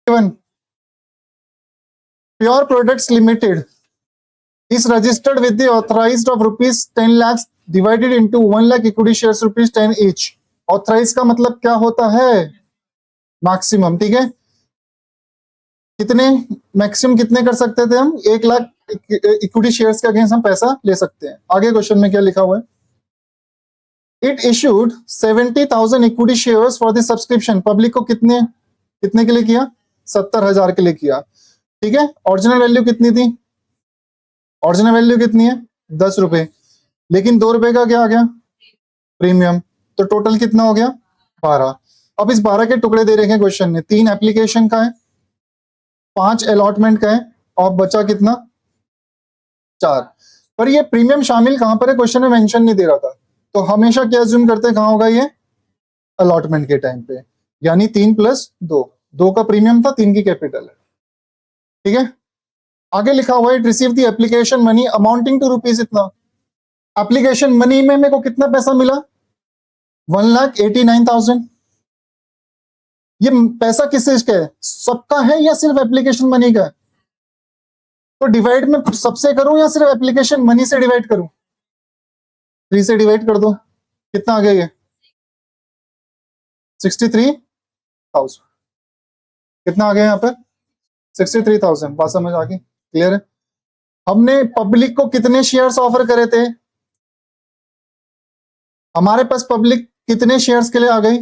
Even Pure Products Limited is registered with the authorized of rupees 10 lakhs divided into 1 lakh equity shares rupees 10 each. Authorise का मतलब क्या होता है? Maximum. ठीक है, कितने मैक्सिमम कितने कर सकते थे हम? 1 लाख इक्विटी शेयर्स के अगेंस्ट हम पैसा ले सकते हैं. आगे क्वेश्चन में क्या लिखा हुआ है? It issued 70,000 equity shares for the subscription. Public को कितने कितने के लिए किया? 70,000 के लिए किया. ठीक है, ओरिजिनल वैल्यू कितनी थी? ओरिजिनल वैल्यू कितनी है? 10 रुपए. लेकिन 2 रुपए का क्या आ गया? प्रीमियम. तो टोटल कितना हो गया? 12. अब इस 12 के टुकड़े दे रखे हैं क्वेश्चन में. 3 एप्लीकेशन का है, 5 अलॉटमेंट का है, और बचा कितना? 4. पर ये प्रीमियम शामिल कहां पर है? क्वेश्चन में मेंशन नहीं दे रहा था. तो हमेशा क्या अज्यूम करते हैं, कहां होगा ये? अलॉटमेंट के टाइम पे. यानी 3 + 2. 2 का प्रीमियम था, 3 की कैपिटल है. ठीक है, आगे लिखा हुआ है it receive the application money amounting to rupees इतना. एप्लीकेशन मनी में मेरे को कितना पैसा मिला? 1,89,000. ये पैसा किस चीज का है? सबका है या सिर्फ एप्लीकेशन मनी का है? तो डिवाइड में सबसे करूं या सिर्फ एप्लीकेशन मनी से डिवाइड करूं? 3 से डिवाइड कर दो. कितना आ गया ये? 63,000. कितना आ गया यहाँ पे? 63,000. बात समझ आ गई? क्लियर है? हमने पब्लिक को कितने शेयर्स ऑफर करे थे? हमारे पास पब्लिक कितने शेयर्स के लिए आ गई?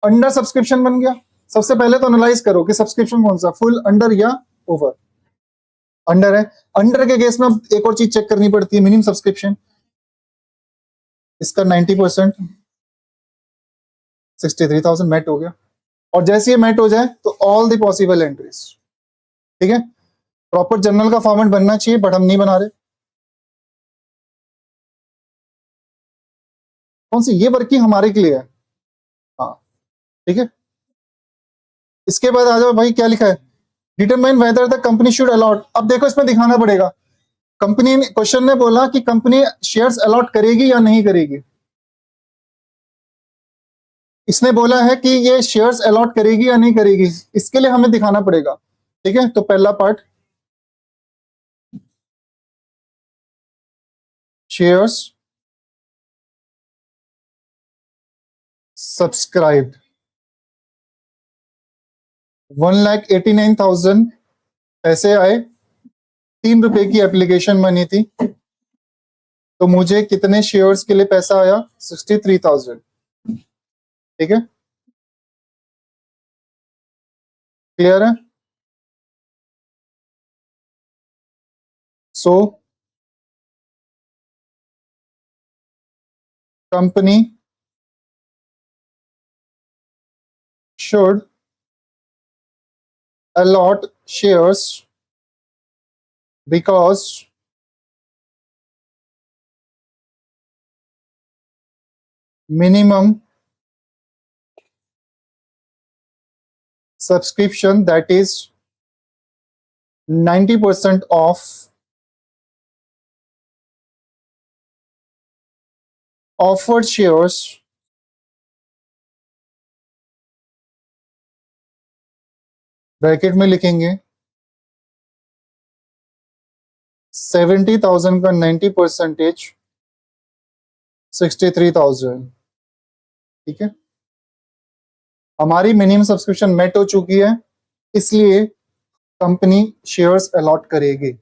अंडर सब्सक्रिप्शन बन गया. सबसे पहले तो एनालाइज करो कि सब्सक्रिप्शन कौन सा, फुल, अंडर या ओवर. अंडर है. अंडर के केस में एक और चीज चेक करनी पड़ती है, मिनिमम सब्सक्रिप्शन. इसका 90%, 63,000 मेट हो गया. और जैसे ये मेट हो जाए तो ऑल द पॉसिबल एंट्रीज. ठीक है, प्रॉपर जर्नल का फॉर्मेट बनना चाहिए, बट हम नहीं बना रहे. कौन सी? ये वर्किंग हमारे के लिए है. हाँ, ठीक है. इसके बाद आ जाओ भाई, क्या लिखा है? Determine whether the company should allot. अब देखो, इसमें दिखाना पड़ेगा. कंपनी ने, क्वेश्चन ने बोला कि कंपनी शेयर्स अलॉट करेगी या नहीं करेगी. इसने बोला है कि ये शेयर्स अलॉट करेगी या नहीं करेगी. इसके लिए हमें दिखाना पड़ेगा. ठीक है, तो पहला पार्ट, शेयर्स सब्सक्राइब्ड. 1,89,000 पैसे आए. 3 रुपए की एप्लीकेशन मनी थी. तो मुझे कितने शेयर्स के लिए पैसा आया? 63,000. ठीक है, क्लियर है? So company should allot shares because minimum subscription, that is 90% of offered shares bracket में लिखेंगे 70,000 का 90% 63,000. ठीक है, हमारी मिनिमम सब्सक्रिप्शन मेट हो चुकी है, इसलिए कंपनी शेयर्स अलॉट करेगी.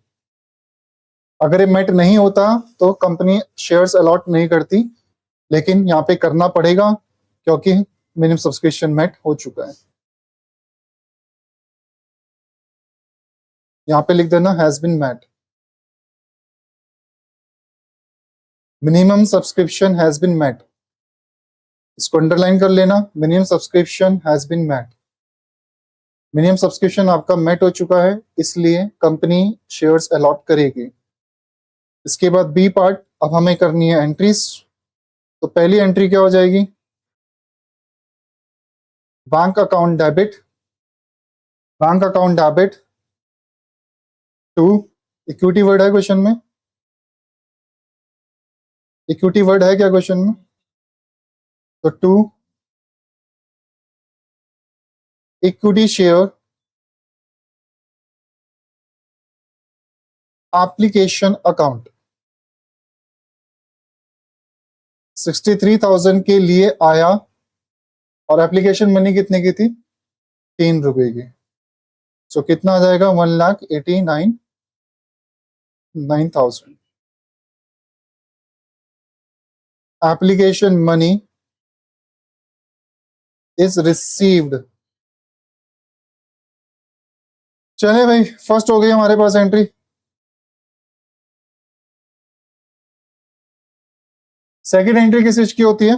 अगर ये मेट नहीं होता तो कंपनी शेयर्स अलॉट नहीं करती, लेकिन यहाँ पे करना पड़ेगा क्योंकि मिनिमम सब्सक्रिप्शन मेट हो चुका है. यहाँ पे लिख देना has been met. Minimum subscription has been met. इसको अंडरलाइन कर लेना. Minimum subscription has been met. Minimum subscription आपका मेट हो चुका है, इसलिए कंपनी शेयर्स अलॉट करेगी. इसके बाद बी पार्ट, अब हमें करनी है एंट्रीज. तो पहली एंट्री क्या हो जाएगी? Bank account debit. Bank account debit to, equity word है क्वेश्चन में? इक्विटी वर्ड है क्या क्वेश्चन में? तो to equity share application account 63,000 के लिए आया और एप्लीकेशन मनी कितने की थी? 3 रुपए की। सो कितना आ जाएगा? 1,89,9,000। Application money is received. चले भाई, फर्स्ट हो गई हमारे पास एंट्री। सेकंड एंट्री किस चीज की होती है?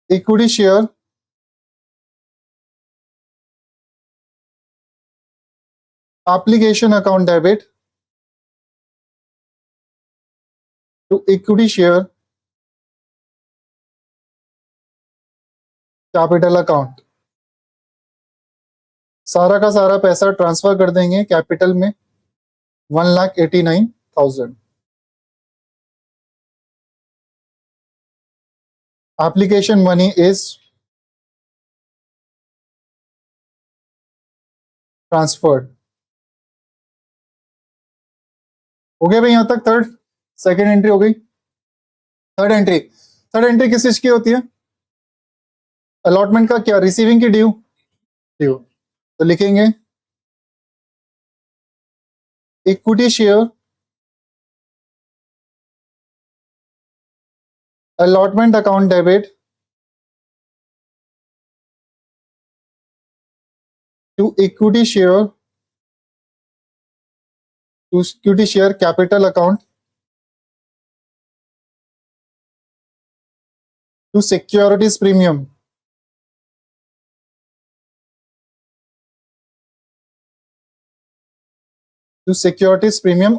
Equity share application account debit to equity share capital account. सारा का सारा पैसा ट्रांसफर कर देंगे कैपिटल में, 1,89,000। Application money is transferred. हो गया भाई यहां तक? थर्ड सेकेंड एंट्री हो गई। थर्ड एंट्री किस चीज की होती है? अलॉटमेंट का क्या? रिसीविंग की ड्यू? ड्यू। तो लिखेंगे equity share allotment account debit to equity share capital account to securities premium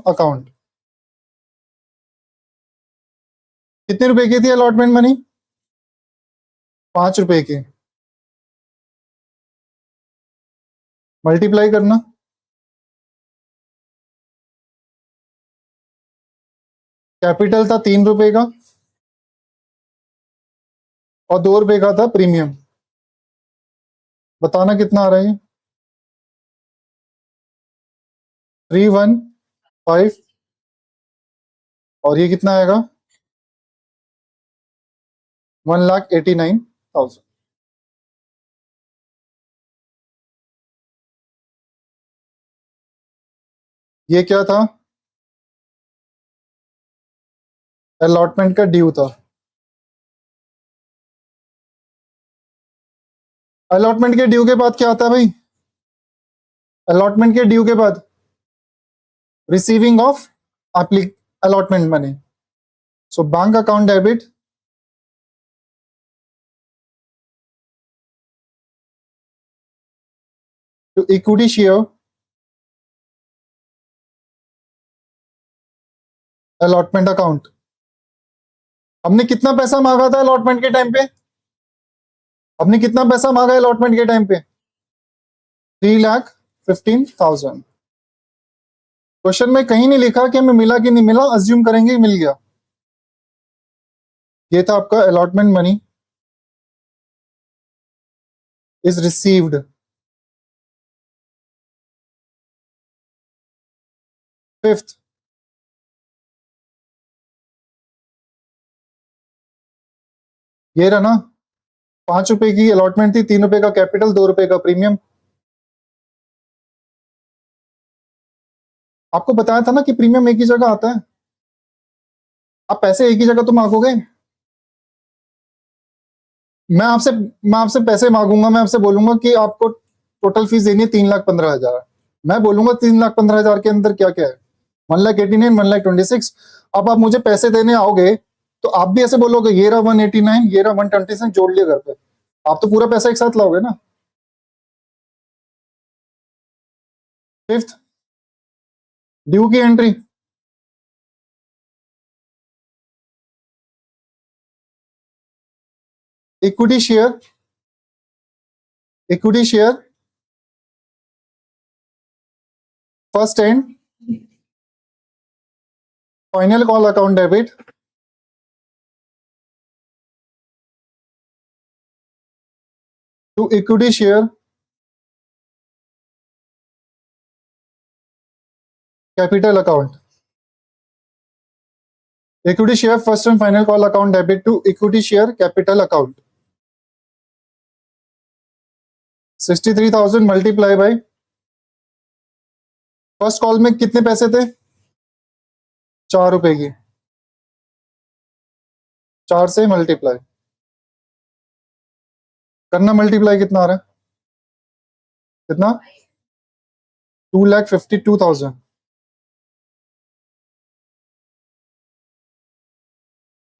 account. कितने रुपए की थी अलॉटमेंट मनी? 5 रुपए की। मल्टीप्लाई करना, कैपिटल था 3 रुपए का और 2 रुपए का था प्रीमियम। बताना कितना आ रहा है? 315। और ये कितना आएगा? 1,89,000। ये क्या था? अलॉटमेंट का ड्यू था। अलॉटमेंट के ड्यू के बाद क्या आता है भाई? अलॉटमेंट के ड्यू के बाद receiving of allotment money. So bank account debit to equity share allotment account. हमने कितना पैसा मांगा था अलॉटमेंट के टाइम पे? हमने कितना पैसा मांगा अलॉटमेंट के टाइम पे? 3,15,000। क्वेश्चन में कहीं नहीं लिखा कि हमें मिला कि नहीं मिला, अज्यूम करेंगे मिल गया। ये था आपका allotment money is received. Fifth, ये रहा ना, 5 रुपए की अलॉटमेंट थी, 3 रुपए का कैपिटल, 2 रुपए का प्रीमियम। आपको बताया था ना कि प्रीमियम एक ही जगह आता है। आप पैसे एक ही जगह तो मांगोगे। मैं आपसे पैसे मांगूंगा, मैं आपसे बोलूंगा कि आपको टोटल फीस देनी है 3,15,000। मैं बोलूंगा 3,15,000 के अंदर क्या क्या है? 1,89,000, 1,26,000। अब आप मुझे पैसे देने आओगे तो आप भी ऐसे बोलोगे ये रहा 189, ये रहा 126, जोड़ लिया घर पे। आप तो पूरा पैसा एक साथ लाओगे ना। फिफ्थ, ड्यू की entry. Equity share first and final call account debit to equity share capital account. Equity share first and final call account debit to equity share capital account. 63,000 multiply by first call में कितने पैसे थे? 4 रुपए की. 4 से multiply करना. Multiply कितना आ रहा है? कितना? 2,52,000.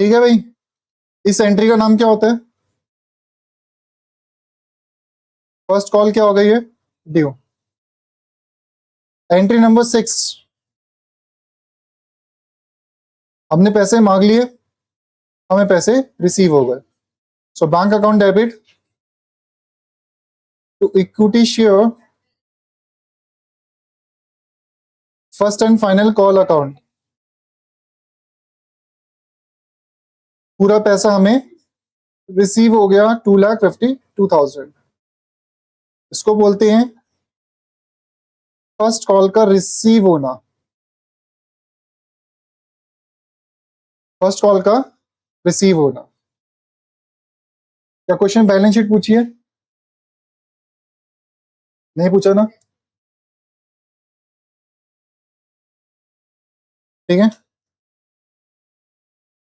ठीक है भाई. इस एंट्री का नाम क्या होता है? फर्स्ट कॉल क्या हो गई है? ड्यू. एंट्री नंबर 6, हमने पैसे मांग लिए, हमें पैसे रिसीव हो गए. So bank account debit to equity share first and final call account. पूरा पैसा हमें रिसीव हो गया 2,52,000. इसको बोलते हैं फर्स्ट कॉल का रिसीव होना. फर्स्ट कॉल का रिसीव होना. क्या क्वेश्चन बैलेंस शीट पूछी है? नहीं पूछा ना. ठीक है.